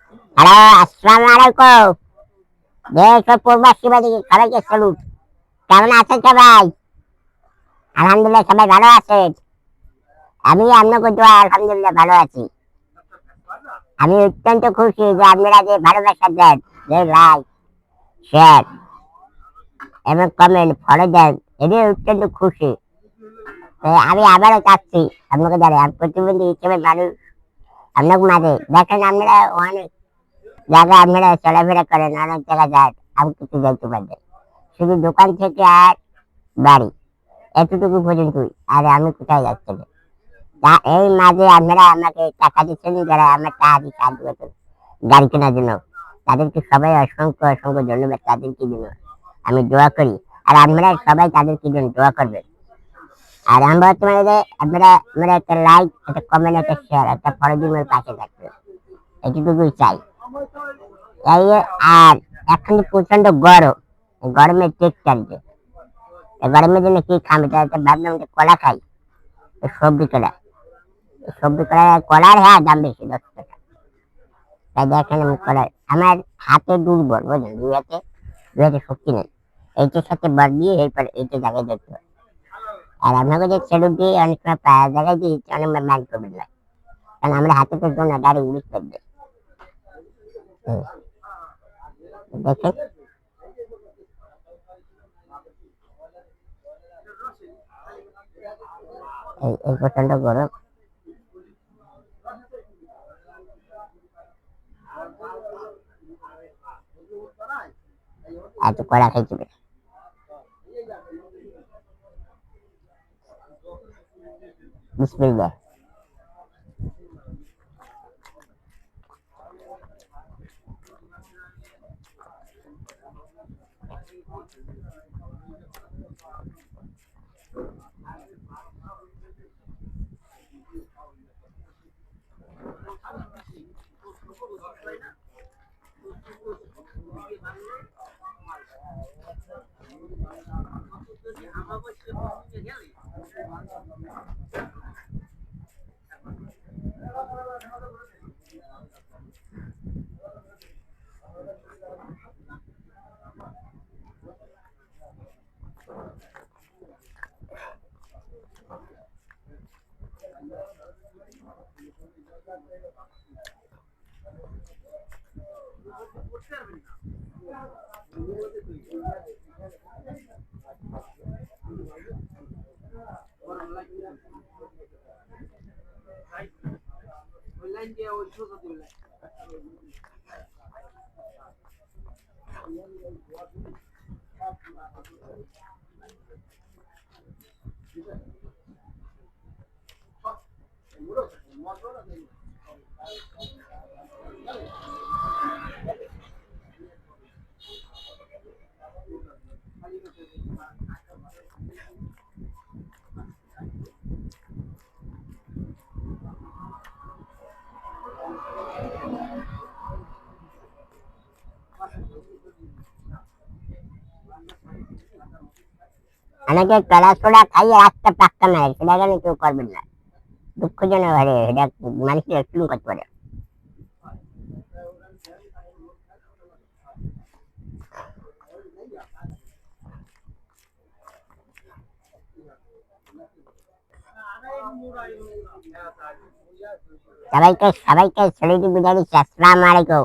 Hello, আসসালামু আলাইকুম। দেশ ও প্রবাসীবাদী সবাইকে স্যালুট। কেমন আছেন সবাই? আলহামদুলিল্লাহ সবাই ভালো আছেন। আমি আপনাকে দোয়া আলহামদুলিল্লাহ ভালো আছি। আমি অত্যন্ত খুশি যে আপনারা যে ভালোবাসা দেন, যে লাইক, শেয়ার এবং কমেন্ট ফলো দেন, এতে অত্যন্ত খুশি। আমি আবারও চাচ্ছি আপনাকে জানাই, আমি প্রতিবন্ধী হিসেবে মানুষ আপনার মাঝে দেখেন আপনারা অনেক জায়গায় আপনারা চলাফেরা করেন, অনেক জায়গায় যান, আমি কিছু দেখতে পারবেন শুধু দোকান থেকে আর বাড়ি এতটুকু পর্যন্তই। আর আমি কোথায় যাচ্ছি না। তা এই মাঝে আপনারা আমাকে টাকা দিচ্ছেন, যারা আমার টাকা দিয়ে সাহায্য করছেন গাড়ি কেনার জন্য, তাদেরকে সবাই অসংখ্য অসংখ্য ধন্যবাদ। তাদেরকে জন্য আমি দোয়া করি, আর আপনারা সবাই তাদেরকে জন্য দোয়া করবেন। আর আমি বর্তমানে যে আপনারা মানে একটা লাইক, একটা কমেন্ট, একটা শেয়ার, একটা ফলো দিয়ে পাশে থাকবেন, এটুকুই চাই। এই আর এখন প্রচন্ড গরম, গরমে টেক চালছে। গরমের জন্য কি খাবে, ভাবলাম যে কলা খাই, সবজি কলা। সবজি কলা, কলার হ্যাঁ দাম বেশি 10 টাকা। তাই দেখেন আমি কলার, আমার হাতে দুর্বল, বুঝলেন, দুই হাতে শক্তি নেই। এইটার সাথে বার দিয়ে এরপর এইটা জায়গায় দেখতে হয়। আর আপনাকে যে ছেড়ে দিয়ে অনেক সময় পায়ের জায়গায় দিয়ে অনেক ম্যান করবেন না, কারণ আমরা হাতে তো না গাড়ি উড়িস করবে। দেখেন এই প্রচন্ড গরম। এত কড়া খাইতে হবে। বিসমিল্লাহ। অনেকে কলা সোডা খাইয়ে রাস্তা পাক্কা নাই, সেটা কেন কেউ করবেন না। দুঃখজনক হারে এটা মানুষের একটু করতে পারে। সবাইকে সবাইকে ছেড়ে দিয়ে বিদায় দিচ্ছি। আসসালামু আলাইকুম।